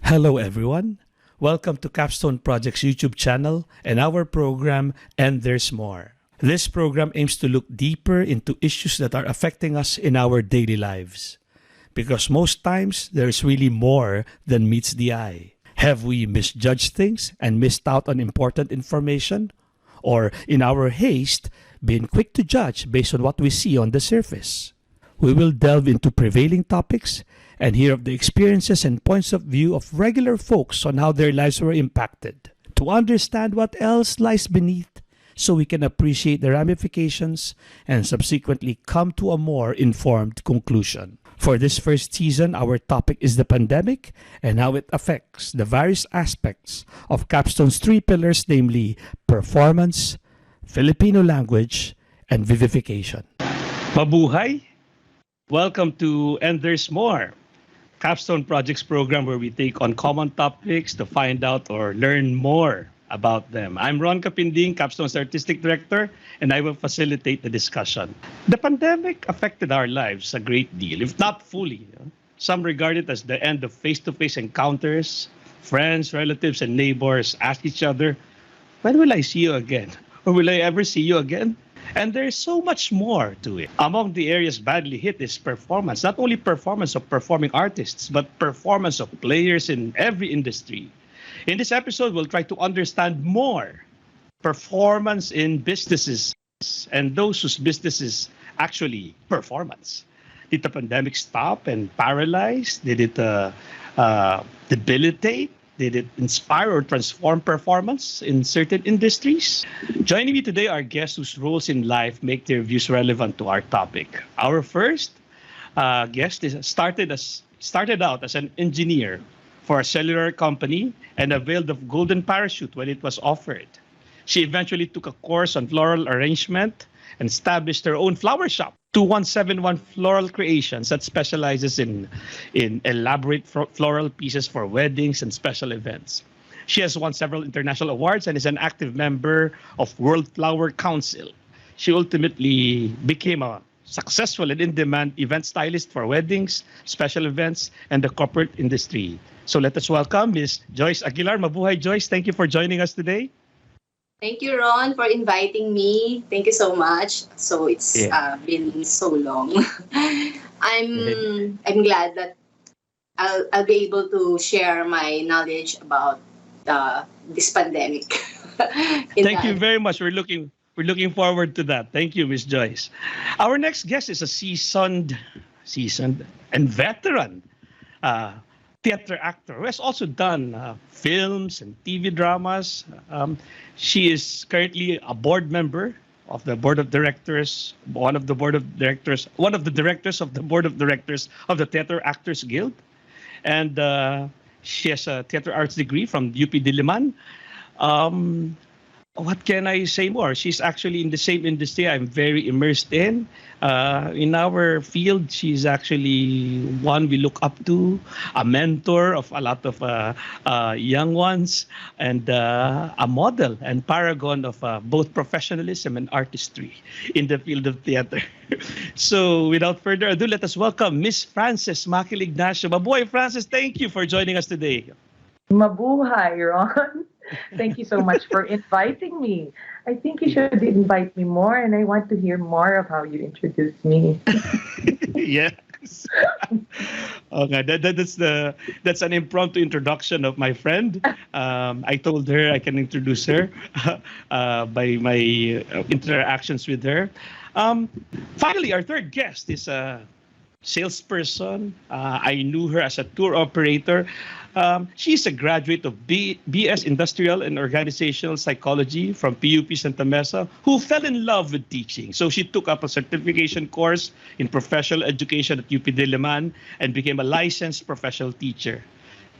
Hello, everyone. Welcome to Capstone Project's YouTube channel and our program, And There's More. This program aims to look deeper into issues that are affecting us in our daily lives. Because most times, there's really more than meets the eye. Have we misjudged things and missed out on important information? Or, in our haste, been quick to judge based on what we see on the surface? We will delve into prevailing topics and hear of the experiences and points of view of regular folks on how their lives were impacted, to understand what else lies beneath so we can appreciate the ramifications and subsequently come to a more informed conclusion. For this first season, our topic is the pandemic and how it affects the various aspects of Capstone's three pillars, namely performance, Filipino language, and vivification. Mabuhay! Welcome to And There's More, Capstone Project's program where we take on common topics to find out or learn more about them. I'm Ron Capinding, Capstone's Artistic Director, and I will facilitate the discussion. The pandemic affected our lives a great deal, if not fully. Some regard it as the end of face-to-face encounters. Friends, relatives, and neighbors ask each other, when will I see you again? Or will I ever see you again? And there's so much more to it. Among the areas badly hit is performance. Not only performance of performing artists, but performance of players in every industry. In this episode, we'll try to understand more performance in businesses and those whose businesses actually performance. Did the pandemic stop and paralyze? Did it debilitate? Did it inspire or transform performance in certain industries? Joining me today are guests whose roles in life make their views relevant to our topic. Our first guest started out as an engineer for a cellular company and availed of golden parachute when it was offered. She eventually took a course on floral arrangement and established her own flower shop, 2171 Floral Creations, that specializes in elaborate floral pieces for weddings and special events. She has won several international awards and is an active member of World Flower Council. She ultimately became a successful and in-demand event stylist for weddings, special events, and the corporate industry. So let us welcome Ms. Joyce Aguilar. Mabuhay, Joyce. Thank you for joining us today. Thank you, Ron, for inviting me. Thank you so much. So it's been so long. I'm glad that I'll be able to share my knowledge about this pandemic. Thank you very much. We're looking forward to that. Thank you, Ms. Joyce. Our next guest is a seasoned and veteran theater actor who has also done films and TV dramas. She is currently a board member of the board of directors, one of the directors of the board of directors of the Theater Actors Guild, and she has a theater arts degree from UP Diliman. What can I say more? She's actually in the same industry I'm very immersed in. In our field, she's actually one we look up to, a mentor of a lot of young ones, and a model and paragon of both professionalism and artistry in the field of theater. So without further ado, let us welcome Miss Frances Makil Ignacio. Mabuhay, Frances, thank you for joining us today. Mabuhay, Ron. Thank you so much for inviting me. I think you should invite me more, and I want to hear more of how you introduce me. Yes. Okay, that's an impromptu introduction of my friend. I told her I can introduce her by my interactions with her. Finally, our third guest is a salesperson. I knew her as a tour operator. She's a graduate of BS Industrial and Organizational Psychology from PUP Santa Mesa, who fell in love with teaching. So she took up a certification course in professional education at UP Diliman and became a licensed professional teacher.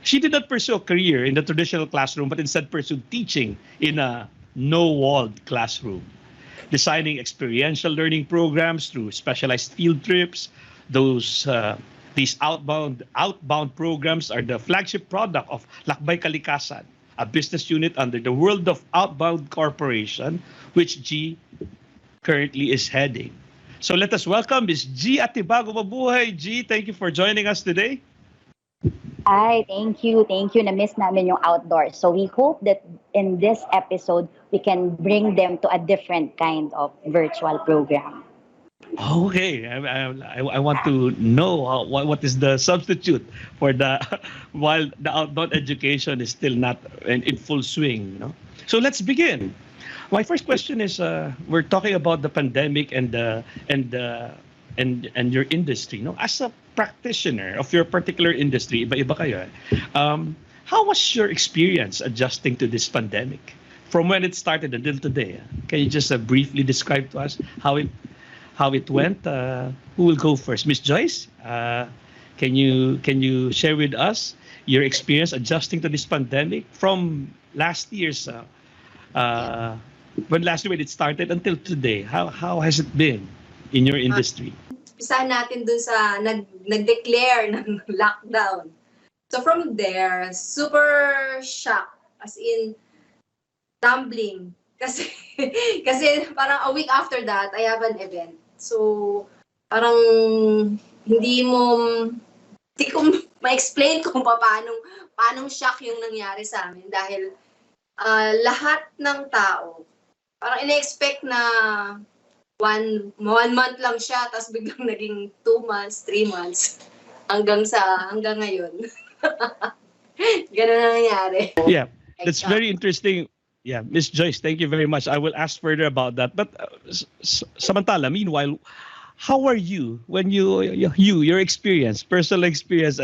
She did not pursue a career in the traditional classroom, but instead pursued teaching in a no-walled classroom, designing experiential learning programs through specialized field trips. These outbound programs are the flagship product of Lakbay Kalikasan, a business unit under the World of Outbound Corporation, which G currently is heading. So let us welcome Ms. G Atibago. Mabuhay, G. Thank you for joining us today. Ay, thank you. Thank you. Na-miss namin yung outdoors. So we hope that in this episode, we can bring them to a different kind of virtual program. Okay, I want to know what is the substitute for the while the outdoor education is still not in full swing. So let's begin. My first question is: we're talking about the pandemic and your industry. As a practitioner of your particular industry, iba-iba kayo. How was your experience adjusting to this pandemic from when it started until today? Can you just briefly describe to us how it went? Who will go first? Miss Joyce, can you share with us your experience adjusting to this pandemic from last year's when it started until today? How has it been in your industry? Pisahan natin dun sa nag-declare ng lockdown. So from there, super shock. As in, tumbling. Kasi parang a week after that, I have an event. So, parang hindi ko ma-explain kung paano shock yung nangyari sa amin. Dahil lahat ng tao, parang ina-expect na one month lang siya, tapos biglang naging 2 months, 3 months, hanggang ngayon. Ganun na nangyari. Yeah, that's very interesting. Yeah, Miss Joyce, thank you very much. I will ask further about that. But samantala, meanwhile, how are you when your experience, personal experience,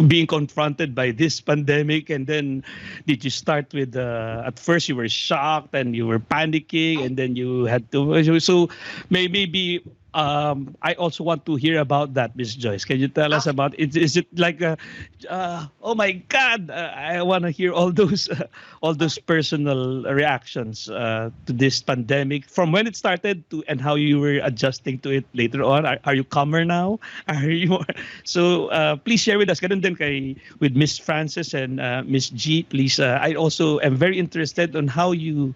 being confronted by this pandemic, and then did you start with at first you were shocked and you were panicking, and then you had to so maybe I also want to hear about that, Miss Joyce. Can you tell us about it? Is it like oh my God, I want to hear all those personal reactions to this pandemic from when it started to and how you were adjusting to it later on. Are you calmer now? Are you more? So please share with us. Ganun din with Miss Frances and Miss G. Please, I also am very interested on how you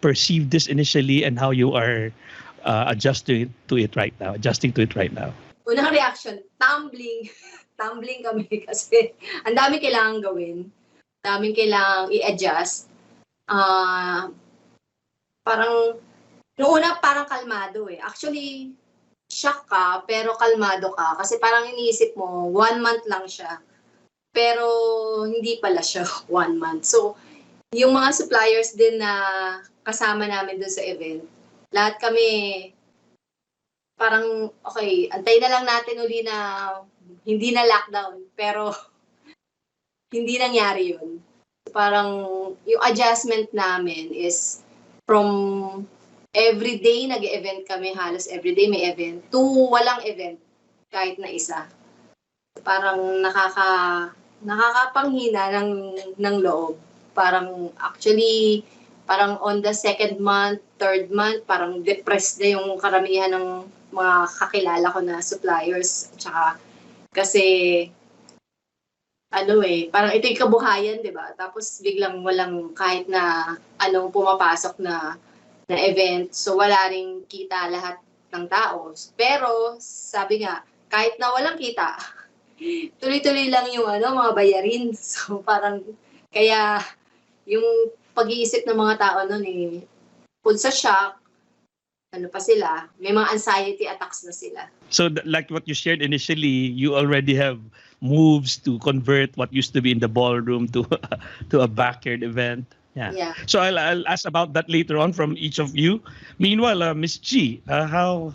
perceived this initially and how you are adjusting to it right now. Unang reaction, tumbling. Tumbling kami kasi ang dami kailangan gawin. Daming kailangang i-adjust. Parang, noong una parang kalmado eh. Actually, shock ka, pero kalmado ka. Kasi parang iniisip mo, 1 month lang siya. Pero hindi pala siya 1 month. So, yung mga suppliers din na kasama namin doon sa event, lahat kami parang, okay, antay na lang natin uli na hindi na lockdown. Pero, hindi nangyari yun. Parang, yung adjustment namin is from everyday nag-event kami, halos everyday may event, to walang event, kahit na isa. Parang nakakapanghina ng loob. Parang, actually, parang on the 2nd month, 3rd month, parang depressed na yung karamihan ng mga kakilala ko na suppliers. Tsaka, kasi, parang ito yung kabuhayan, di ba? Tapos biglang walang kahit na anong pumapasok na event. So, wala ring kita lahat ng tao. Pero, sabi nga, kahit na walang kita, tuloy-tuloy lang yung mga bayarin. So, parang, kaya, yung pag-iisip ng mga tao nun kung sa shock, pa sila, may mga anxiety attacks na sila. So like what you shared initially, you already have moves to convert what used to be in the ballroom to a backyard event. Yeah. So I'll ask about that later on from each of you. Meanwhile, Miss G, how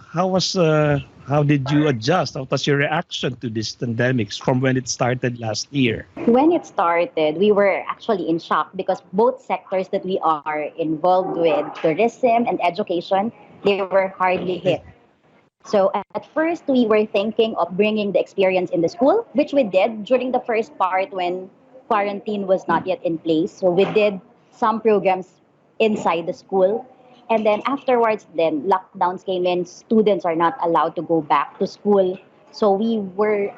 did you adjust? What was your reaction to this pandemic from when it started last year? When it started, we were actually in shock because both sectors that we are involved with, tourism and education, they were hardly hit. So at first, we were thinking of bringing the experience in the school, which we did during the first part when quarantine was not yet in place. So we did some programs inside the school. And then afterwards, then lockdowns came in. Students are not allowed to go back to school. So we were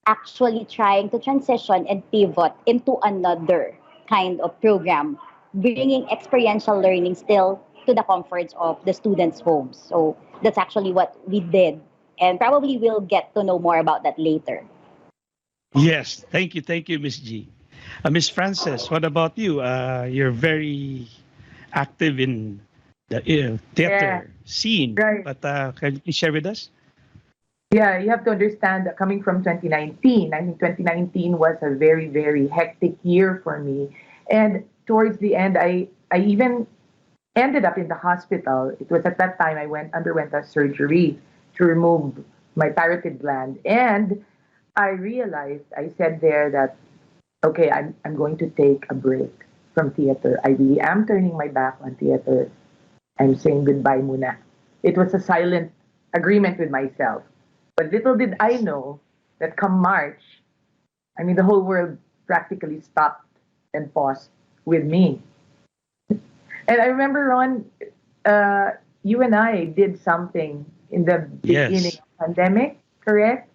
actually trying to transition and pivot into another kind of program, bringing experiential learning still to the comforts of the students' homes. So that's actually what we did. And probably we'll get to know more about that later. Yes, thank you, Miss G. Miss Frances, what about you? You're very active in the Yeah, theater scene, right. but can you please share with us? Yeah, you have to understand that coming from 2019, I think 2019 was a very, very hectic year for me. And towards the end, I even ended up in the hospital. It was at that time I underwent a surgery to remove my parotid gland. And I realized, I said there that, okay, I'm going to take a break from theater. I really am turning my back on theater. I'm saying goodbye muna. It was a silent agreement with myself. But little did I know that come March, I mean, the whole world practically stopped and paused with me. And I remember, Ron, you and I did something in the beginning Yes, of pandemic, correct?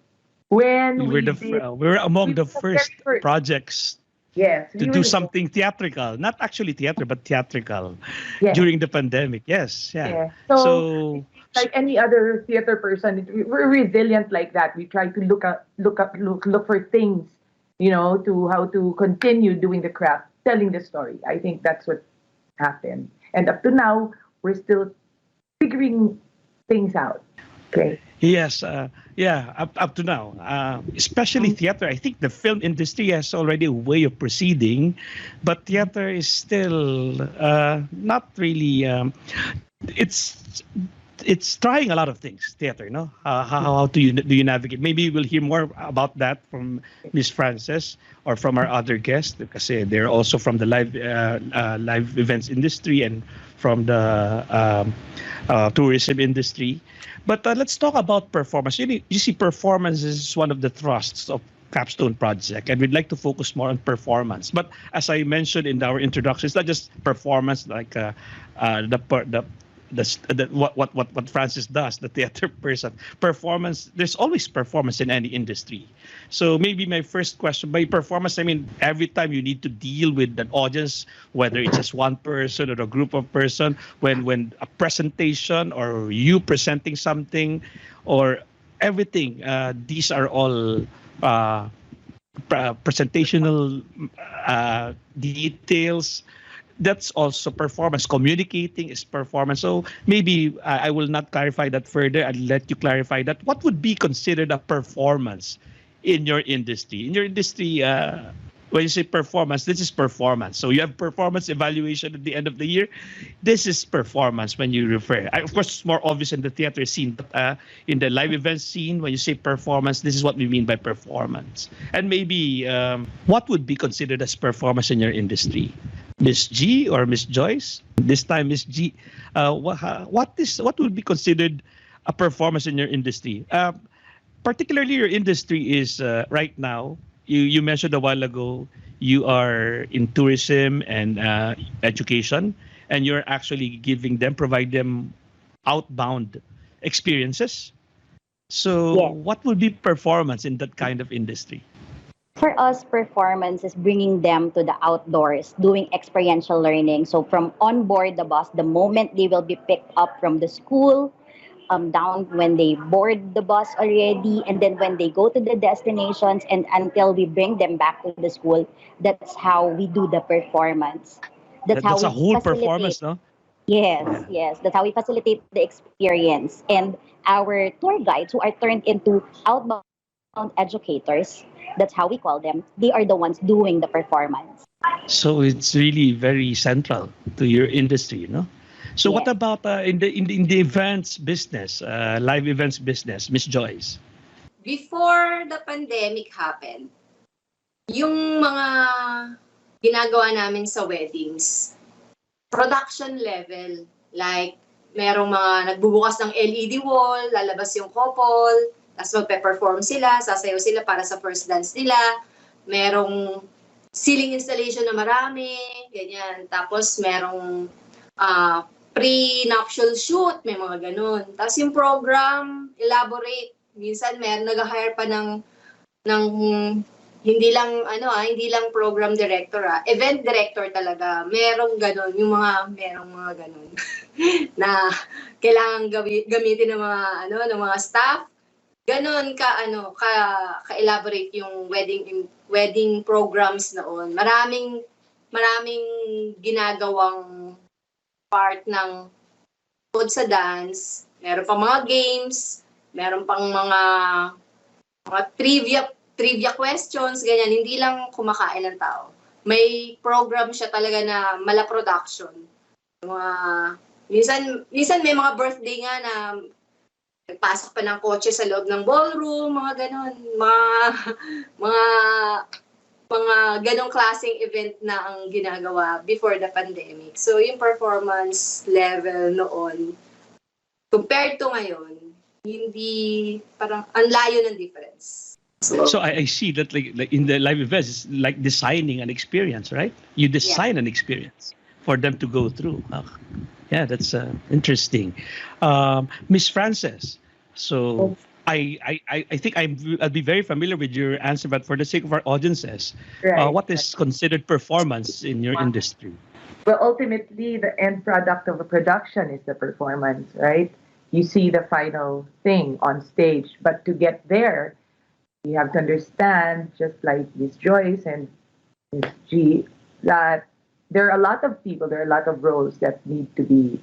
When we were among we the were the very first first. projects Yes, to we were do the very, something theatrical, not actually theater, but theatrical yes, during the pandemic. Yes, yeah. yes. So So, like any other theater person, we're resilient like that. We try to look for things, to how to continue doing the craft, telling the story. I think that's what happened. And up to now, we're still figuring things out. Okay. yes, yeah, up to now, especially Mhm. theater. I think the film industry has already a way of proceeding, but theater is still not really. It's it's trying a lot of things. Theater, no? How do you navigate? Maybe we'll hear more about that from Miss Frances or from our other guests because they're also from the live events industry and from the tourism industry. But let's talk about performance. You see, performance is one of the thrusts of Capstone project, and we'd like to focus more on performance. But as I mentioned in our introduction, it's not just performance like the per- the what Francis does, the theater person. Performance. There's always performance in any industry. So maybe my first question, by performance, I mean every time you need to deal with an audience, whether it's just one person or a group of person, when a presentation or you presenting something, or everything. These are all presentational details. That's also performance. Communicating is performance. So maybe I will not clarify that further. I'll let you clarify that. What would be considered a performance in your industry? In your industry, when you say performance, this is performance. So you have performance evaluation at the end of the year. This is performance when you refer. Of course, it's more obvious in the theater scene, but in the live event scene, when you say performance, this is what we mean by performance. And maybe what would be considered as performance in your industry? Miss G or Miss Joyce? This time, Miss G. What would be considered a performance in your industry? Particularly, your industry is right now. You mentioned a while ago you are in tourism and education, and you're actually provide them outbound experiences. So, Yes. what would be performance in that kind of industry? For us, performance is bringing them to the outdoors, doing experiential learning. So from on board the bus, the moment they will be picked up from the school, down when they board the bus already, and then when they go to the destinations, and until we bring them back to the school, that's how we do the performance. That's how That's a we whole facilitate. performance, no? Yes, Yeah. yes. That's how we facilitate the experience. And our tour guides, who are turned into outbound educators, that's how we call them, they are the ones doing the performance. So it's really very central to your industry, no? So what Yes. about in the events business, live events business, Miss Joyce? Before the pandemic happened, yung mga ginagawa namin sa weddings, production level. Like, merong mga nagbubukas ng LED wall, lalabas yung couple, tapos magpe-perform sila, sasayaw sila para sa first dance nila. Merong ceiling installation na marami, ganyan. Tapos merong pre-nuptial shoot, may mga ganun. Tapos yung program, elaborate. Minsan nag-hire pa ng hindi lang program director, event director talaga. Merong mga ganun na kailangan gamitin ng mga staff. ganon ka-elaborate yung wedding programs noon. Maraming ginagawang part ng bukod sa dance. Meron pang mga games, meron pang mga trivia questions, ganyan. Hindi lang kumakain ng tao. May program siya talaga na mala production. Mga minsan may mga birthday nga na nagpasok pa ng kotse sa loob ng ballroom, mga ganon. Mga ganong klaseng event na ang ginagawa before the pandemic. So, yung performance level noon, compared to ngayon, hindi, parang ang layo ng difference. So I see that like in the live events, it's like designing an experience, right? You design an experience for them to go through. Yeah, that's interesting. Miss Frances, so I think I'll be very familiar with your answer, but for the sake of our audiences, what is considered performance in your industry? Well, ultimately, the end product of a production is the performance, right? You see the final thing on stage, but to get there, you have to understand, just like Miss Joyce and Miss G, that there are a lot of people, there are a lot of roles that need to be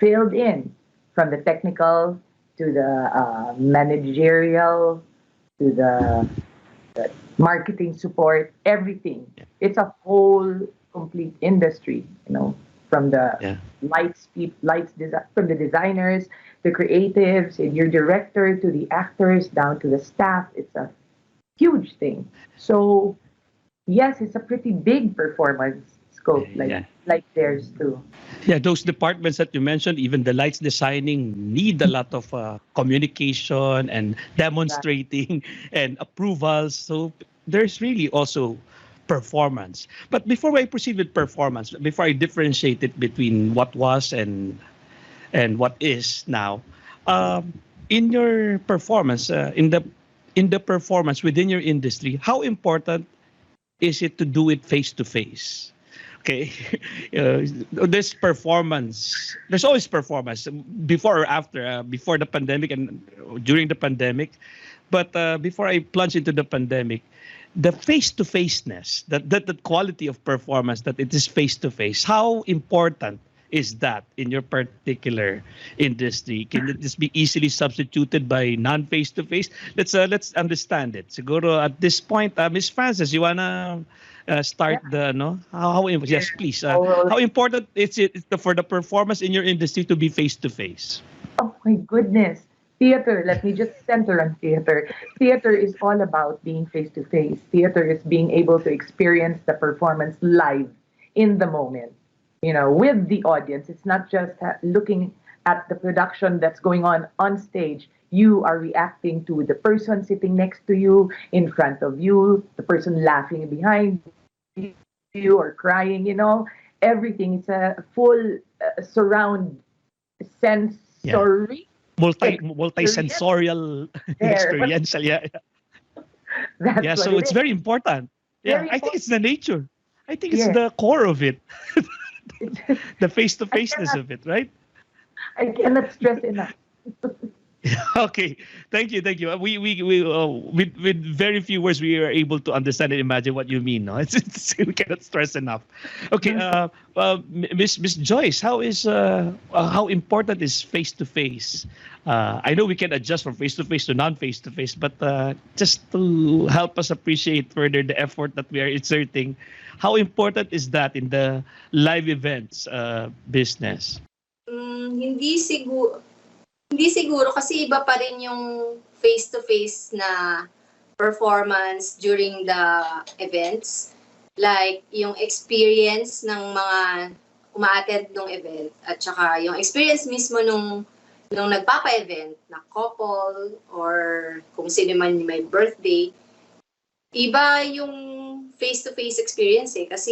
filled in, from the technical to the managerial to the marketing support, everything. It's a whole complete industry, from the from the designers, the creatives, and your director, to the actors, down to the staff. It's a huge thing. So yes, it's a pretty big performance scope, like theirs too. Yeah, those departments that you mentioned, even the lights designing, need a lot of communication and demonstrating and approvals. So there's really also performance. But before I proceed with performance, before I differentiate it between what was and what is now, in your performance, in the performance within your industry, how important is it to do it face to face? Okay, this performance, there's always performance before or after, before the pandemic and during the pandemic. But before I plunge into the pandemic, the face-to-faceness, that quality of performance, that it is face-to-face, how important is that in your particular industry? Can it just be easily substituted by non-face-to-face? Let's understand it. Siguro at this point, Miss Frances, you wanna start yes, please. How important is it for the performance in your industry to be face-to-face? Oh my goodness. Theater, let me just center on theater. Theater is all about being face-to-face. Theater is being able to experience the performance live in the moment, with the audience. It's not just looking at the production that's going on stage. You are reacting to the person sitting next to you, in front of you, the person laughing behind you or crying, everything. It's a full surround sensory. Multi-sensorial experiential, so it's very important. I think it's the nature. I think it's the core of it. The face-to-faceness of it, right? I cannot stress enough. Okay, thank you. We with very few words we are able to understand and imagine what you mean. No, we cannot stress enough. Okay, Miss Joyce, how important is face to face? I know we can adjust from face to face to non-face to face, but just to help us appreciate further the effort that we are exerting, how important is that in the live events business? Hindi siguro kasi iba pa rin yung face-to-face na performance during the events. Like, yung experience ng mga uma-attend ng event at saka yung experience mismo nung nagpapa-event na couple or kung sino man may birthday. Iba yung face-to-face experience kasi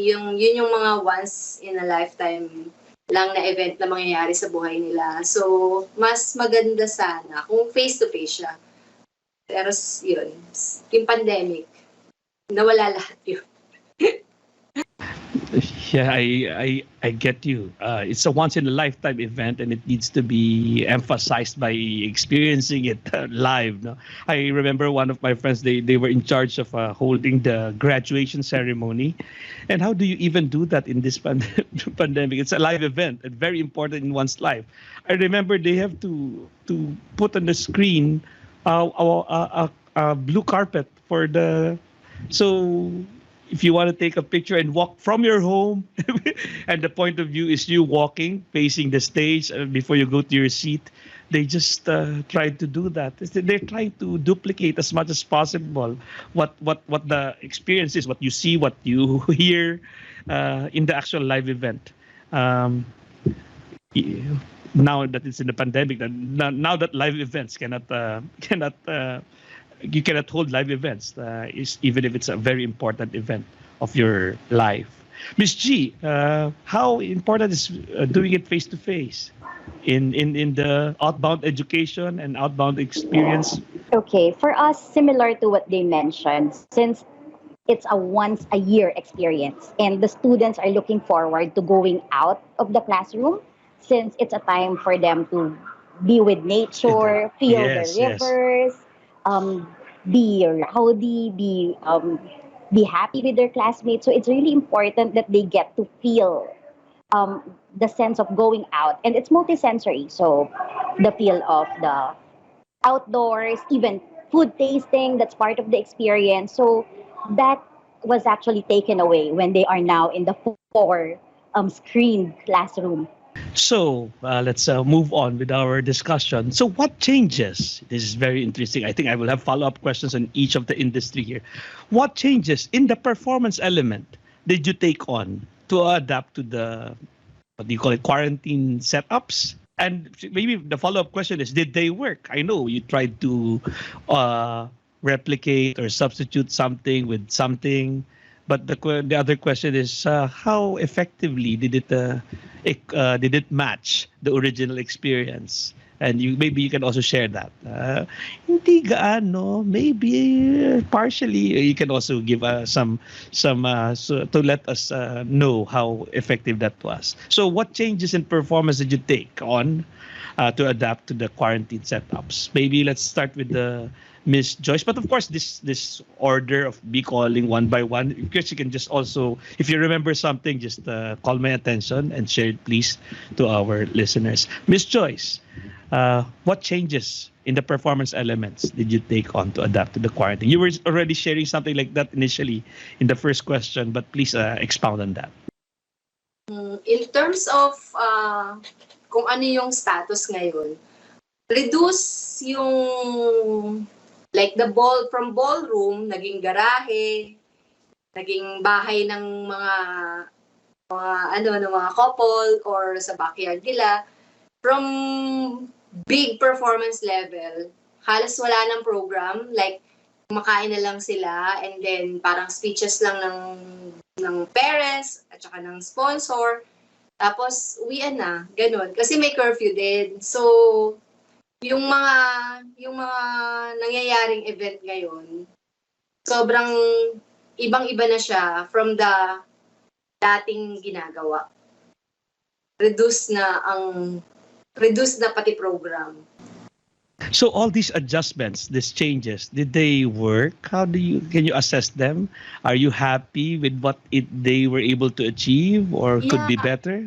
yun yung mga once in a lifetime lang na event na mangyayari sa buhay nila. So, mas maganda sana kung face-to-face siya. Pero yun, yung pandemic, nawala lahat yun. Yeah, I get you. It's a once in a lifetime event, and it needs to be emphasized by experiencing it live. No? I remember one of my friends. They were in charge of holding the graduation ceremony, and how do you even do that in this pandemic? It's a live event and very important in one's life. I remember they have to put on the screen a blue carpet for the so if you want to take a picture and walk from your home and the point of view is you walking facing the stage before you go to your seat, they just try to do that. They're trying to duplicate as much as possible what the experience is, what you see, what you hear in the actual live event. um, Now that it's in the pandemic, now that live events cannot you cannot hold live events, even if it's a very important event of your life. Miss G, how important is doing it face to face in the outbound education and outbound experience? Okay, for us, similar to what they mentioned, since it's a once a year experience and the students are looking forward to going out of the classroom since it's a time for them to be with nature, feel the Yes, yes. rivers, um, be rowdy, be happy with their classmates. So it's really important that they get to feel the sense of going out, and it's multisensory. So the feel of the outdoors, even food tasting, that's part of the experience. So that was actually taken away when they are now in the four screened classroom. So let's move on with our discussion. So what changes? This is very interesting. I think I will have follow-up questions on each of the industry here. What changes in the performance element did you take on to adapt to the, what do you call it, quarantine setups? And maybe the follow-up question is, did they work? I know you tried to uh, replicate or substitute something with something, but the other question is, how effectively did it match the original experience? And maybe you can also share that. Hindi gaano, maybe partially. You can also give some so to let us know how effective that was. So, what changes in performance did you take on to adapt to the quarantine setups? Maybe let's start with the Miss Joyce. But of course, this order of be calling one by one, because you can just also, if you remember something, just call my attention and share it, please, to our listeners. Miss Joyce, what changes in the performance elements did you take on to adapt to the quarantine? You were already sharing something like that initially in the first question, but please expound on that. In terms of kung ano yung status ngayon, reduce yung like the from ballroom, naging garahe, naging bahay ng mga couple or sa backyard nila. From big performance level, halos wala ng program, like kumakain na lang sila and then parang speeches lang ng parents at saka ng sponsor. Tapos uwian na, ganun. Kasi may curfew din. So yung mga nangyayaring event ngayon, sobrang ibang-iba na siya from the dating ginagawa. Reduce na pati program. So all these adjustments, these changes, did they work? Can you assess them? Are you happy with what they were able to achieve or could be better?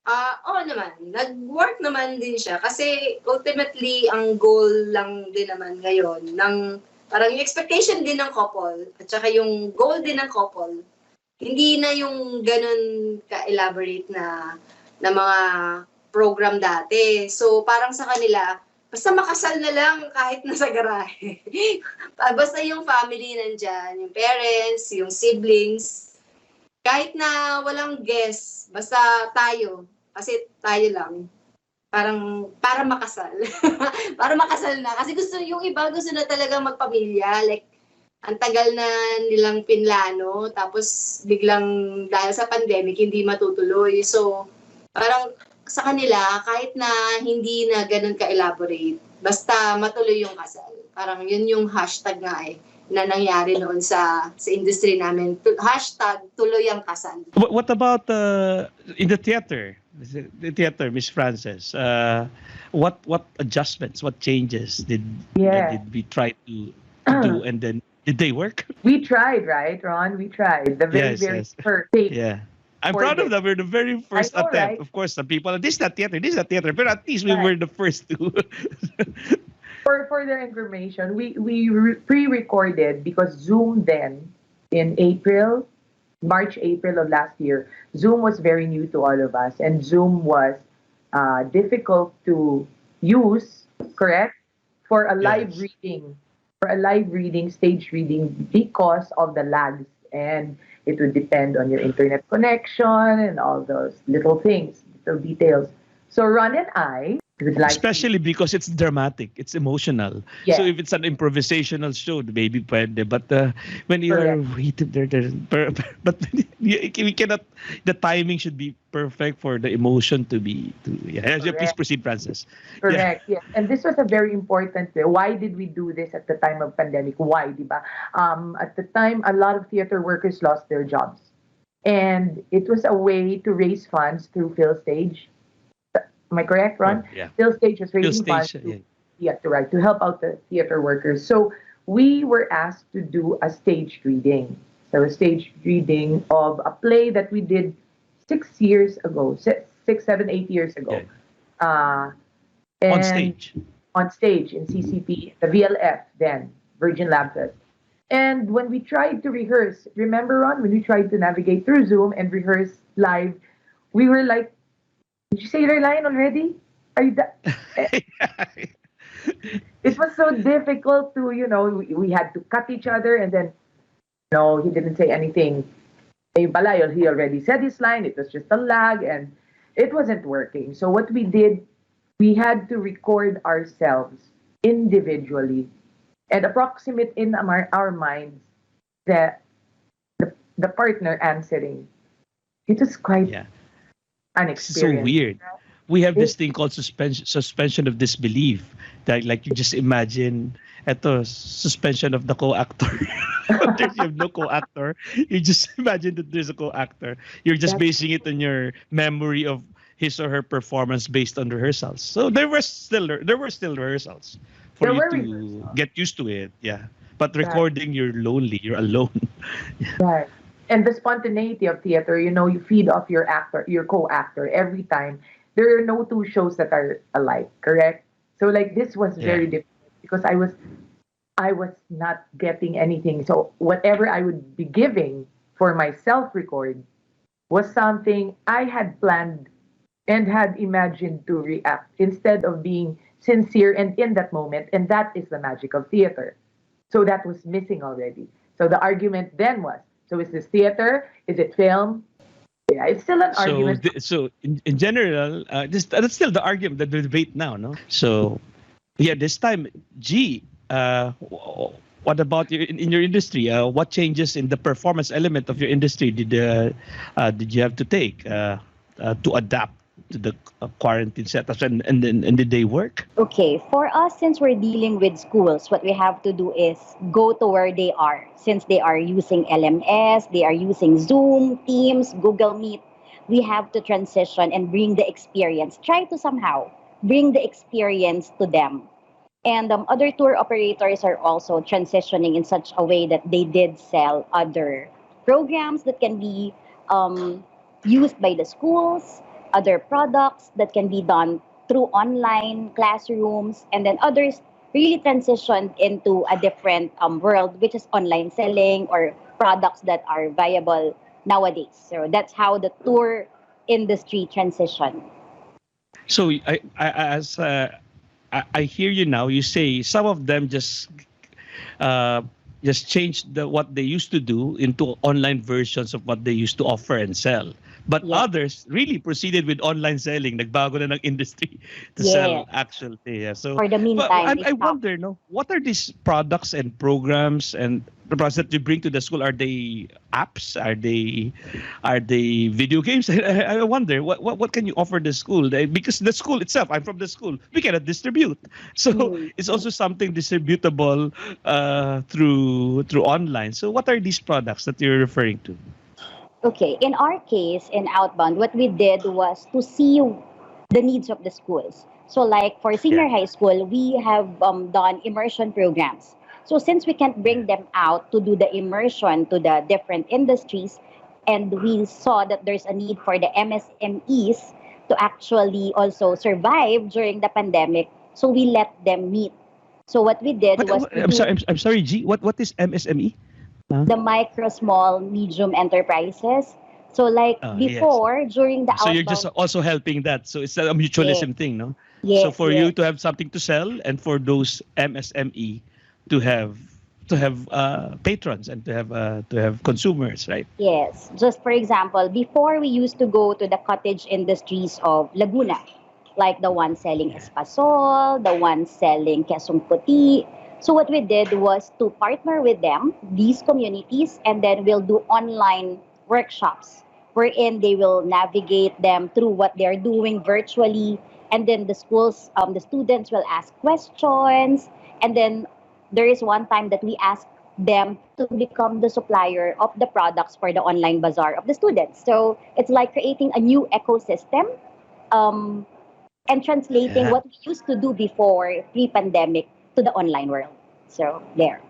Oo naman. Nag-work naman din siya. Kasi ultimately, ang goal lang din naman ngayon, parang yung expectation din ng couple, at saka yung goal din ng couple, hindi na yung ganun ka-elaborate na mga program dati. So parang sa kanila, basta makasal na lang kahit nasa garahe. Basta yung family nandyan, yung parents, yung siblings, kahit na walang guest, basta tayo. Kasi tayo lang. Parang para makasal. Para makasal na. Kasi yung iba gusto na talagang magpamilya. Like, ang tagal na nilang pinlano. Tapos biglang dahil sa pandemic, hindi matutuloy. So, parang sa kanila, kahit na hindi na ganun ka-elaborate, basta matuloy yung kasal. Parang yun yung hashtag nga eh. na nangyari noon sa industry namin. Hashtag tuloy ang kasal. What about in the theater? The theater, Miss Frances. What adjustments, what changes did we try to do, and then did they work? We tried, right, Ron? We tried. The very, very first take. Yeah. I'm proud of that. We're the very first I know, attempt. right? Of course, some people, this is not theater, but at least we were the first to. For their information, we pre-recorded because Zoom then, in March, April of last year, Zoom was very new to all of us, and Zoom was difficult to use, correct? For a live reading, stage reading, because of the lags, and it would depend on your internet connection and all those little things, little details. So Ron and I would like, especially because it's dramatic, it's emotional. Yeah. So if it's an improvisational show, maybe pwede. But when you are waiting there, but we cannot. The timing should be perfect for the emotion to be. Please proceed, Frances. Correct. Yeah. And this was a very important. Why did we do this at the time of pandemic? Why, diba? At the time, a lot of theater workers lost their jobs, and it was a way to raise funds through PhilStage. Am I correct, Ron? Yeah. PhilStage was raising funds to help out the theater workers. So we were asked to do a staged reading. So a staged reading of a play that we did 6 years ago, 6, 7, 8 years ago. On stage. On stage in CCP, the VLF then, Virgin Lab Fest. And when we tried to rehearse, remember, Ron, when we tried to navigate through Zoom and rehearse live, we were like, did you say your line already? Are you It was so difficult to, we had to cut each other, and then, no, he didn't say anything. He already said his line. It was just a lag, and it wasn't working. So what we did, we had to record ourselves individually and approximate in our minds the partner answering. It was quite an experience. So weird. We have this thing called suspension of disbelief. That, like, you just imagine suspension of the co-actor. You have no co-actor. You just imagine that there's a co-actor. You're just basing it on your memory of his or her performance based on rehearsals. So there were still rehearsals for you to get used to it. Yeah. But recording, you're lonely. You're alone. Right. And the spontaneity of theater, you feed off your co-actor every time. There are no two shows that are alike, correct? So like this was very difficult because I was not getting anything. So whatever I would be giving for my self-record was something I had planned and had imagined to react instead of being sincere and in that moment. And that is the magic of theater. So that was missing already. So the argument then was, so is this theater? Is it film? Yeah, it's still an argument. So in general, that's still the argument, the debate now, no? So, this time, what about in your industry? What changes in the performance element of your industry did you have to take to adapt to the quarantine setups, and did they work? Okay, for us, since we're dealing with schools, what we have to do is go to where they are. Since they are using LMS, they are using Zoom, Teams, Google Meet, we have to transition and bring the experience. Try to somehow bring the experience to them. And other tour operators are also transitioning in such a way that they did sell other programs that can be used by the schools, other products that can be done through online classrooms, and then others really transitioned into a different world, which is online selling or products that are viable nowadays. So that's how the tour industry transitioned. So I hear you now. You say some of them just changed what they used to do into online versions of what they used to offer and sell. But others really proceeded with online selling. Nagbago na ng industry to sell actual thing. So for the meantime, I wonder, what are these products and programs and products that you bring to the school, are they apps? Are they video games? I wonder what can you offer the school? Because the school itself, I'm from the school, we cannot distribute. So it's also something distributable through online. So what are these products that you're referring to? Okay, in our case, in Outbound, what we did was to see the needs of the schools. So like for senior high school, we have done immersion programs. So since we can't bring them out to do the immersion to the different industries, and we saw that there's a need for the MSMEs to actually also survive during the pandemic, so we let them meet. So what we did was I'm sorry, G. What is MSME? the micro, small, medium enterprises. So like before, during the So outbound, you're just also helping that. So it's a mutualism thing, no? yes, So for you to have something to sell, and for those MSME to have patrons and to have consumers, right? yes. Just for example, before we used to go to the cottage industries of Laguna, like the one selling espasol, the one selling quesong puti. So what we did was to partner with them, these communities, and then we'll do online workshops wherein they will navigate them through what they're doing virtually, and then the schools, the students will ask questions, and then there is one time that we asked them to become the supplier of the products for the online bazaar of the students. So it's like creating a new ecosystem, and translating what we used to do before pre-pandemic to the online world. So there.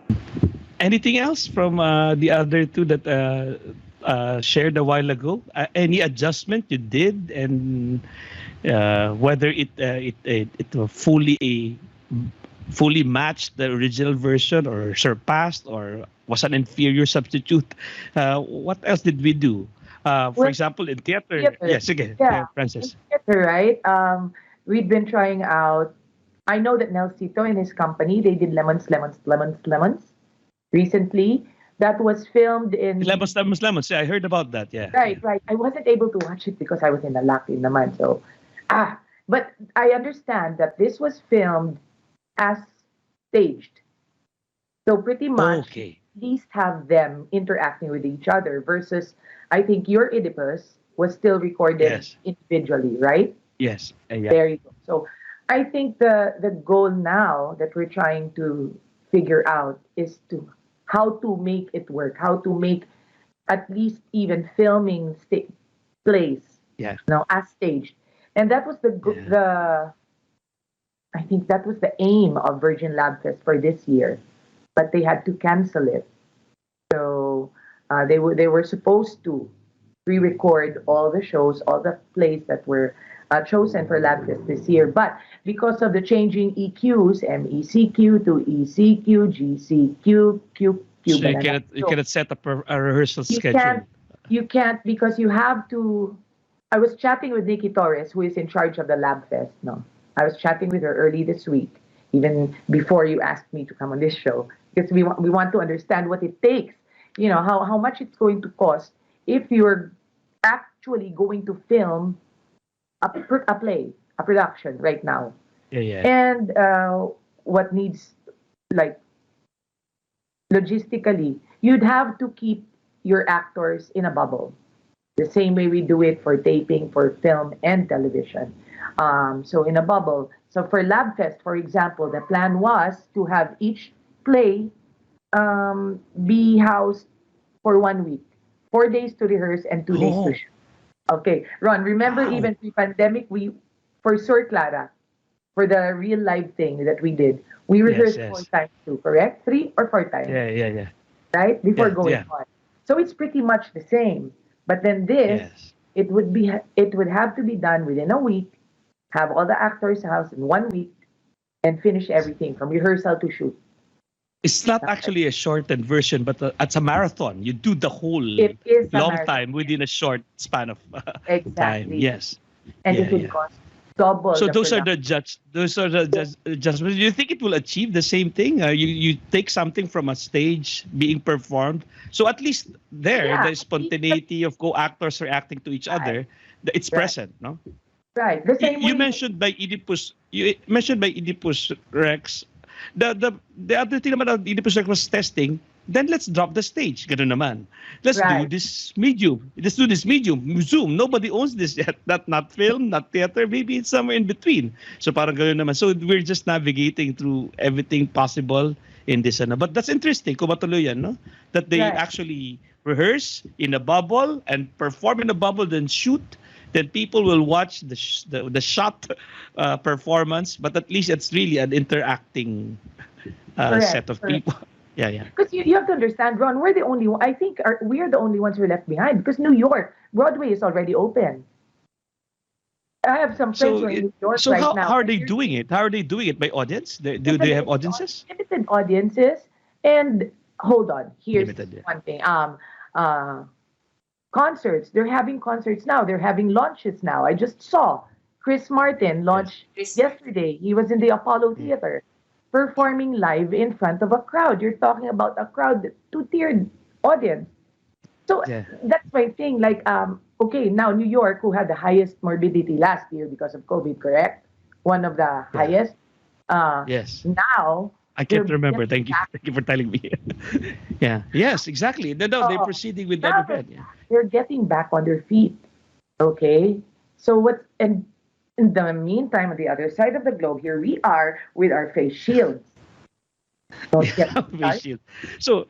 Anything else from the other two that shared a while ago? Any adjustment you did, and whether it fully matched the original version, or surpassed, or was an inferior substitute? What else did we do? For example, in theater. Yes, again, Francis. In theater, right? We've been trying out. I know that Nelsito and his company, they did Lemons recently. That was filmed in... Lemons. Yeah, I heard about that, yeah. Right. I wasn't able to watch it because I was in Alaki naman. So, but I understand that this was filmed as staged. So pretty much, at least have them interacting with each other, versus, I think your Oedipus was still recorded individually, right? Yes. There you go. So I think the goal now that we're trying to figure out is how to make it work, how to make at least even filming plays, as staged. And that was I think that was the aim of Virgin Lab Fest for this year, but they had to cancel it. So they were supposed to re-record all the shows, all the plays that were chosen for Lab Fest this year. But because of the changing EQs, MECQ to ECQ, GCQ, QQ. So you cannot set up a rehearsal schedule. You can't, because you have to... I was chatting with Nikki Torres, who is in charge of the Lab Fest. No, I was chatting with her early this week, even before you asked me to come on this show, because we want to understand what it takes, how much it's going to cost if you're actually going to film a play, a production right now. And what needs, like, logistically, you'd have to keep your actors in a bubble, the same way we do it for taping, for film and television. So in a bubble. So for Lab Fest, for example, the plan was to have each play be housed for 1 week, 4 days to rehearse and 2 days to shoot. Okay, Ron, remember even pre-pandemic, for Sir Clara, for the real live thing that we did, we rehearsed 4 times too, correct? 3 or 4 times? Yeah. Right? Before going on. So it's pretty much the same. But then this, it would have to be done within a week, have all the actors housed in 1 week, and finish everything from rehearsal to shoot. It's not actually a shortened version, but it's a marathon. You do the whole long time within a short span of time. Yes. And it would cost double. So those are the adjustments. Do you think it will achieve the same thing? You take something from a stage being performed, so at least the spontaneity of co-actors reacting to each other, it's present, no? Right. The same you mentioned by Oedipus. You mentioned by Oedipus Rex. The other thing about Oedipus Rex was testing. then let's drop the stage. Ganun naman. Let's do Right. this medium. Let's do this medium, Zoom. Nobody owns this yet. Not film, not theater. Maybe it's somewhere in between. So parang ganun naman. So we're just navigating through everything possible in this. But that's interesting. Kung matuloy yan, no? That they Right. actually rehearse in a bubble and perform in a bubble, then shoot. Then people will watch the shot performance. But at least it's really an interacting Correct, set of correct. people. Yeah. Because you have to understand, Ron, we're the only one. I think we're the only ones who are left behind because New York, Broadway is already open. I have some friends who are in New York So right how, now. how are they doing it? How are they doing it? By audience? Do Limited they have audiences? Limited audiences. And hold on, here's Limited, yeah. one thing. Concerts. They're having concerts now. They're having launches now. I just saw Chris Martin launch Chris- yesterday. He was in the Apollo Theater performing live in front of a crowd. You're talking about a crowd, two-tiered audience. So Yeah. that's my thing. Like, okay, now New York, who had the highest morbidity last year because of COVID, correct? One of the highest. Yes. Now, I can't they're remember. getting Thank you. back- Thank you for telling me. Yeah. Yes, exactly. No, they're Oo. proceeding with Now that event. Yeah. they're getting back on their feet. Okay? So and in the meantime, on the other side of the globe, here we are with our face shields. Don't get me Face started. shield. So,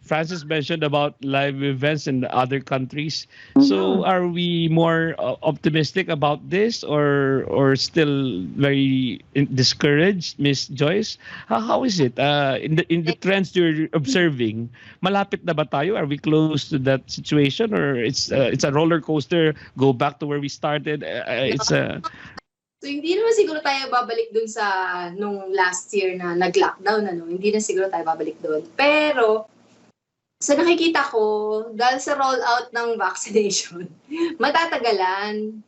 Francis mentioned about live events in other countries. So, are we more optimistic about this, or still very discouraged, Miss Joyce? How is it in the trends you're observing? Malapit na ba tayo? Are we close to that situation, or it's a roller coaster? Go back to where we started. It's a So, hindi naman siguro tayo babalik dun sa nung last year na nag-lockdown, ano. Hindi na siguro tayo babalik dun. Pero, sa nakikita ko, dahil sa rollout ng vaccination, matatagalan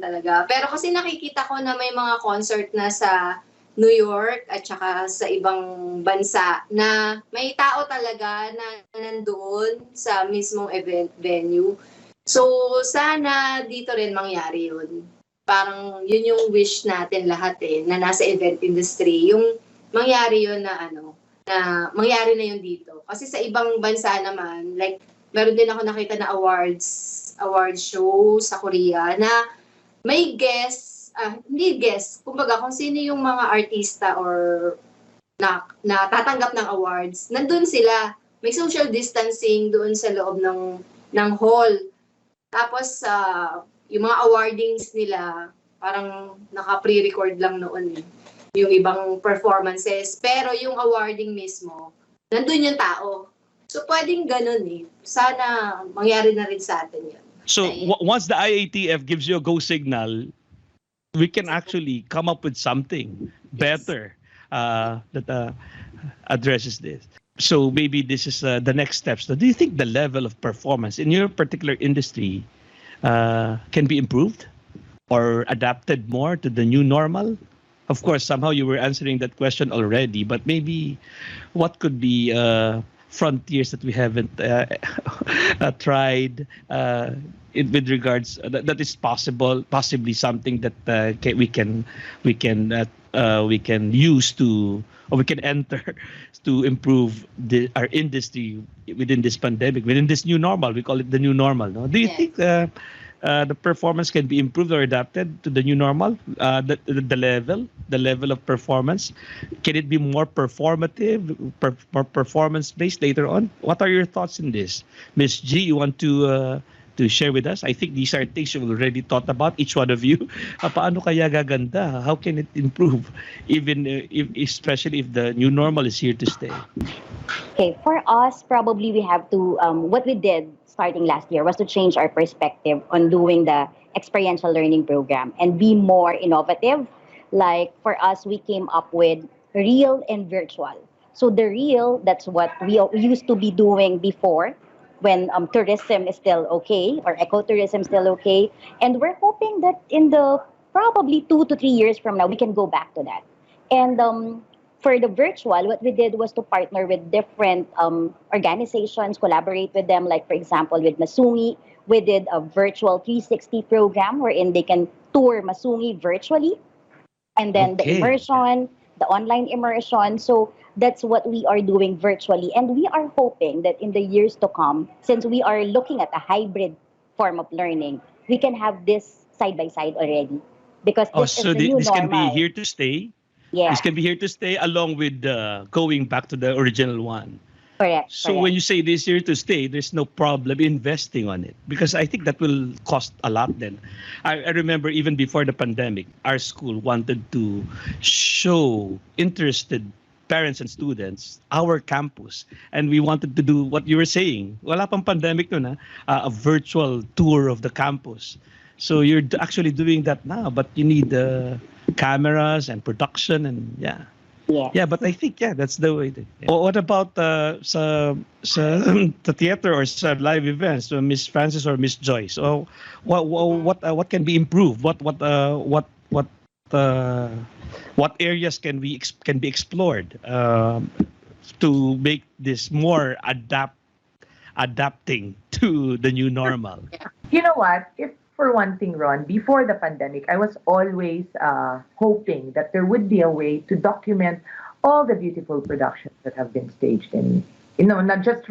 talaga. Pero kasi nakikita ko na may mga concert na sa New York at saka sa ibang bansa na may tao talaga na nandoon sa mismong event venue. So, sana dito rin mangyari yun. Parang yun yung wish natin lahat na nasa event industry. Yung mangyari yun na mangyari na yun dito. Kasi sa ibang bansa naman, like, meron din ako nakita na award show sa Korea na may hindi guest, kumbaga kung sino yung mga artista or na tatanggap ng awards, nandun sila. May social distancing doon sa loob ng hall. Tapos, yung mga awardings nila, parang naka-pre-record lang noon yung ibang performances. Pero yung awarding mismo, nandun yung tao. So, pwedeng ganun Sana mangyari na rin sa atin yun. So once the IATF gives you a go signal, we can actually come up with something better that addresses this. So maybe this is the next steps. So do you think the level of performance in your particular industry can be improved or adapted more to the new normal? Of course, somehow you were answering that question already, but maybe what could be frontiers that we haven't tried with regards that is possibly something that we can use to, or we can enter to improve our industry within this pandemic, within this new normal. We call it the new normal. No? Do you think the performance can be improved or adapted to the new normal? The level of performance, can it be more performative, more performance based later on? What are your thoughts in this, Miss G? You want to share with us? I think these are things you've already thought about, each one of you. Paano kaya gaganda? How can it improve, even especially if the new normal is here to stay? Okay, for us, probably we have to, what we did starting last year was to change our perspective on doing the experiential learning program and be more innovative. Like for us, we came up with real and virtual. So the real, that's what we used to be doing before when tourism is still okay, or ecotourism still okay. And we're hoping that in the probably 2 to 3 years from now, we can go back to that. And for the virtual, what we did was to partner with different organizations, collaborate with them. Like, for example, with Masungi, we did a virtual 360 program wherein they can tour Masungi virtually. And then the Okay. immersion, the online immersion. So that's what we are doing virtually. And we are hoping that in the years to come, since we are looking at a hybrid form of learning, we can have this side by side already. Because Oh, this is so the new this can be normal. here to stay. Yeah, This can be here to stay along with going back to the original one. correct, So when correct. you say this here to stay, there's no problem investing on it because I think that will cost a lot then. I remember even before the pandemic, our school wanted to show interested parents and students our campus and we wanted to do what you were saying. Wala pang pandemic nun, a virtual tour of the campus. So you're actually doing that now, but you need cameras and production and yeah. Yes. Yeah, but I think that's the way. What about sa the theater or sa live events, so Miss Francis or Miss Joyce? Oh, what can be improved? Uh, what areas can be explored to make this more adapting to the new normal? You know what? If for one thing, Ron, before the pandemic, I was always hoping that there would be a way to document all the beautiful productions that have been staged in, not just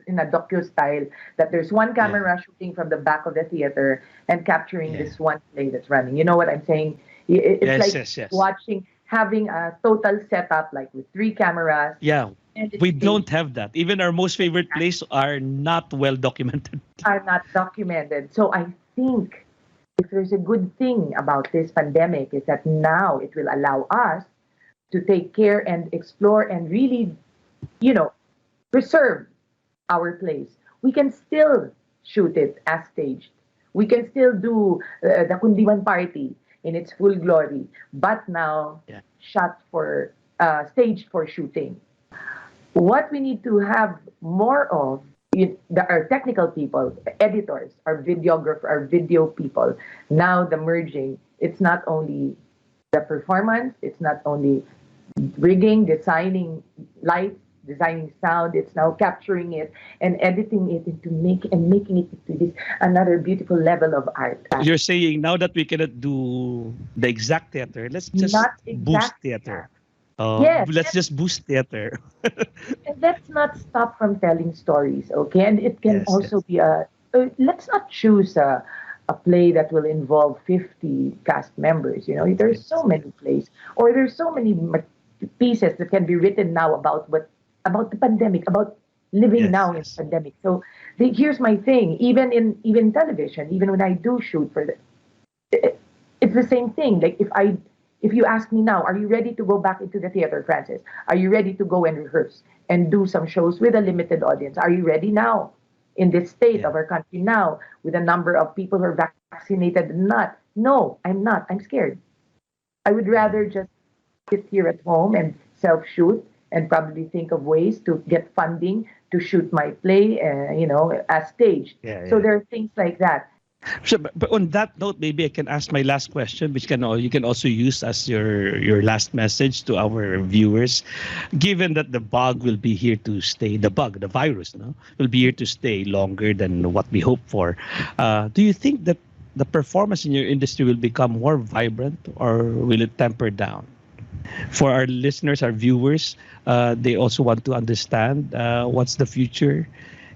in a docu style. That there's one camera shooting from the back of the theater and capturing Yeah. this one play that's running. You know what I'm saying? It's Yes, like yes. having a total setup, like with three cameras. Yeah, And it's we staged, don't have that. Even our most favorite plays are not well documented. are not documented. So I think if there's a good thing about this pandemic is that now it will allow us to take care and explore and really, you know, preserve our place. We can still shoot it as staged. We can still do the Kundiman party in its full glory, but now Yeah. shot for staged for shooting. What we need to have more of our technical people, editors, our videographer, our video people. Now the merging, it's not only the performance, it's not only rigging, designing lights, designing sound, it's now capturing it and editing it into making it into this another beautiful level of art. You're saying now that we cannot do the exact theater, let's just Not boost exact. theater. Yes, Let's just boost theater. and let's not stop from telling stories, okay? And it can Yes, also yes. be let's not choose a play that will involve 50 cast members. You know, there's so Yes. many plays, or there's so many pieces that can be written now about the pandemic, about living Yes, now in the yes. pandemic. So here's my thing: even television, even when I do shoot for the it's the same thing. Like if you ask me now, are you ready to go back into the theater, Francis? Are you ready to go and rehearse and do some shows with a limited audience? Are you ready now in this state Yeah. of our country now with a number of people who are vaccinated and not? No, I'm not. I'm scared. I would rather just sit here at home and self shoot and probably think of ways to get funding to shoot my play, as staged. Yeah, So yeah. there are things like that. So, but on that note, maybe I can ask my last question, which you can also use as your last message to our viewers. Given that the bug will be here to stay, the virus, no, will be here to stay longer than what we hope for. Do you think that the performance in your industry will become more vibrant, or will it temper down? For our listeners, our viewers, they also want to understand what's the future.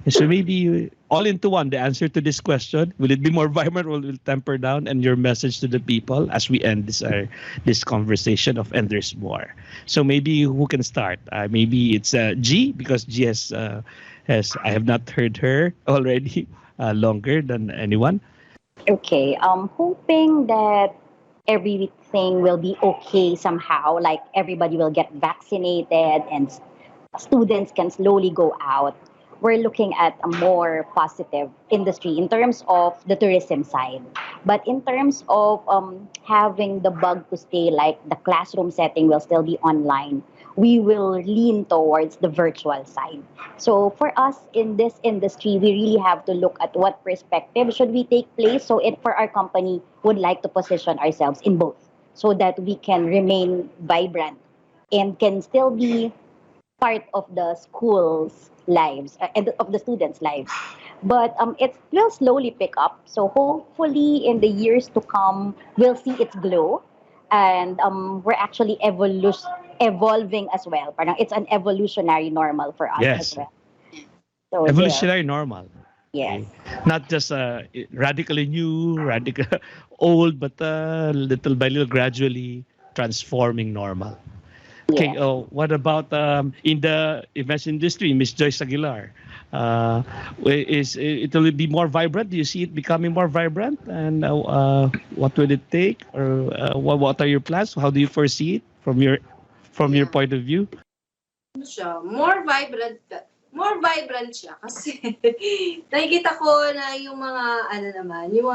And so maybe all into one, the answer to this question: will it be more vibrant, or will it temper down? And your message to the people as we end this conversation of And There's More. So maybe who can start? Maybe it's G, because G has I have not heard her already longer than anyone. Okay, hoping that everything will be okay somehow, like everybody will get vaccinated and students can slowly go out. We're looking at a more positive industry in terms of the tourism side. But in terms of having the bug to stay, like the classroom setting will still be online, we will lean towards the virtual side. So for us in this industry, we really have to look at what perspective should we take place. So it for our company would like to position ourselves in both so that we can remain vibrant and can still be part of the school's lives and of the students' lives. But it will slowly pick up. So hopefully in the years to come, we'll see its glow and we're actually evolving as well. Parang it's an evolutionary normal for us Yes. as well. So there. Evolutionary normal. Yes. Not just radically new, radical old, but little by little, gradually transforming normal. Okay. Yes. Oh, what about in the events industry, Miss Joyce Aguilar? It will be more vibrant? Do you see it becoming more vibrant? And what will it take? Or what are your plans? How do you foresee it from your Yeah. point of view? Ano siya, more vibrant siya kasi nakikita ko na yung mga ano naman, yung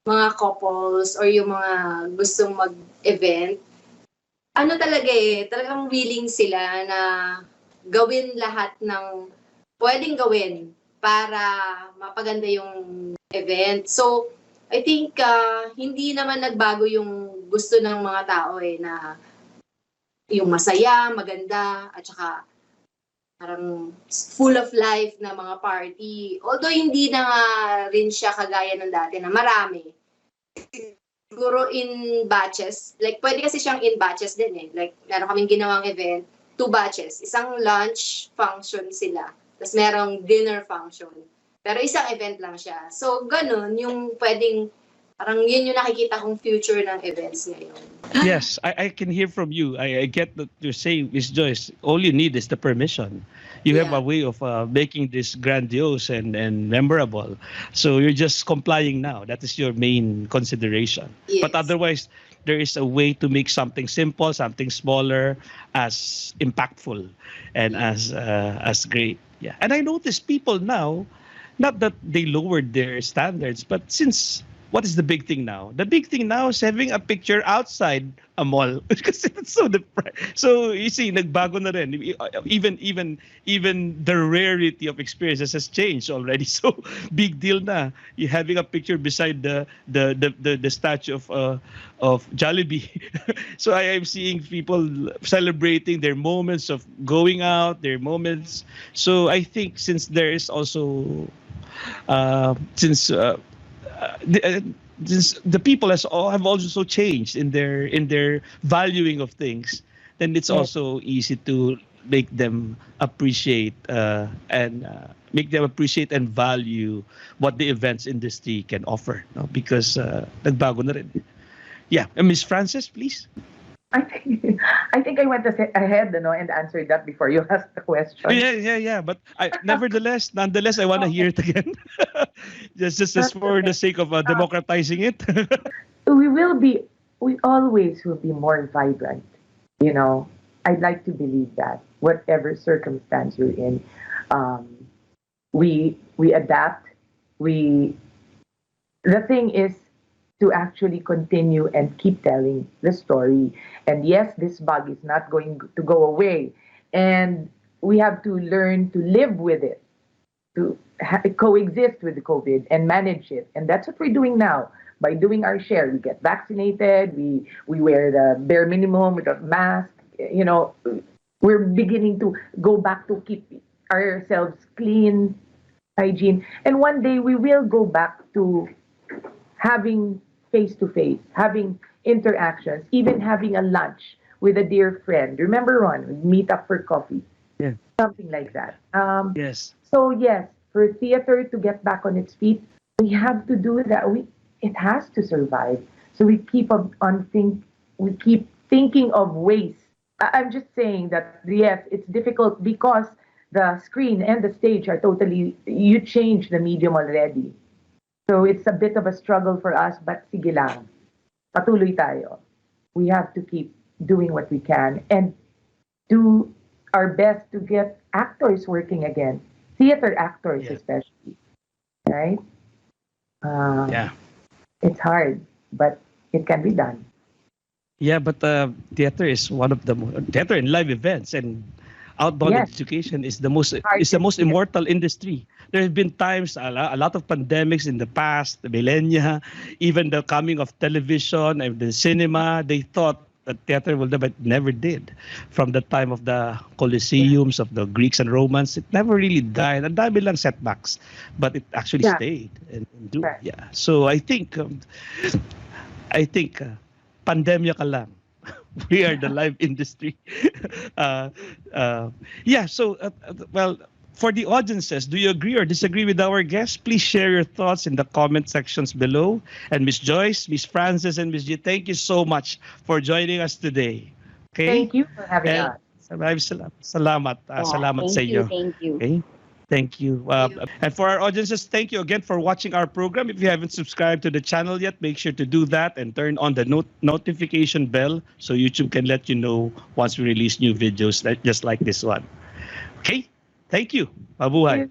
mga couples or yung mga gustong mag-event, ano talaga talagang willing sila na gawin lahat ng pwedeng gawin para mapaganda yung event. So, I think hindi naman nagbago yung gusto ng mga tao na yung masaya, maganda, at saka parang full of life na mga party. Although hindi na nga rin siya kagaya ng dati na marami. Siguro in batches. Like, pwede kasi siyang in batches din Like, meron kaming ginawang event, 2 batches. Isang lunch function sila. Tapos merong dinner function. Pero isang event lang siya. So, ganun, yung pwedeng, parang yun yung nakikita kong future ng events ngayon. Yes, I can hear from you. I get that you're saying, Miss Joyce, all you need is the permission. You have a way of making this grandiose and memorable. So you're just complying now. That is your main consideration. Yes. But otherwise, there is a way to make something simple, something smaller, as impactful and as great. Yeah. And I notice people now, not that they lowered their standards, but since what is the big thing now? The big thing now is having a picture outside a mall because it's so So you see, nagbago na rin. Even the rarity of experiences has changed already. So big deal na. You having a picture beside the statue of Jollibee. So I am seeing people celebrating their moments of going out, their moments. So I think since there is also the people have also changed in their valuing of things, then it's also easy to make them appreciate and value what the events industry can offer. No? Because nagbago na rin. Yeah, and Miss Frances, please. I think I went ahead, and answered that before you asked the question. Yeah. But nonetheless, I want to hear it again. just for the sake of democratizing it. We always will be more vibrant. I'd like to believe that whatever circumstance you're in, we adapt. The thing is to actually continue and keep telling the story. And yes, this bug is not going to go away. And we have to learn to live with it, to coexist with the COVID and manage it. And that's what we're doing now. By doing our share, we get vaccinated, we wear the bare minimum, we got masks, we're beginning to go back to keep ourselves clean, hygiene. And one day we will go back to having face-to-face, having interactions, even having a lunch with a dear friend. Remember, Ron, meet up for coffee. Yeah. Something like that. Yes. So yes, for theater to get back on its feet, we have to do that. It has to survive. So we keep thinking of ways. I'm just saying that yes, it's difficult because the screen and the stage are you change the medium already. So it's a bit of a struggle for us, but sige lang. Patuloy tayo. We have to keep doing what we can and do our best to get actors working again. Theater actors especially. Right? It's hard, but it can be done. Yeah, but theater is one of theater and live events and outbound education is the most immortal industry. There have been times, a lot of pandemics in the past, the millennia, even the coming of television and the cinema. They thought that theater will never did. From the time of the Colosseums of the Greeks and Romans, it never really died. Ang dami lang setbacks, but it actually stayed and grew. Yeah. So I think pandemya ka lang. We are the live industry. Yeah, so, well, for the audiences, do you agree or disagree with our guests? Please share your thoughts in the comment sections below. And Miss Joyce, Miss Frances, and Miss G, thank you so much for joining us today. Okay? Thank you for having And us. maraming salamat. Salamat sa Thank you, inyo. thank you. Okay? Thank you. And for our audiences, thank you again for watching our program. If you haven't subscribed to the channel yet, make sure to do that and turn on the notification bell so YouTube can let you know once we release new videos just like this one. Okay? Thank you. Mabuhay.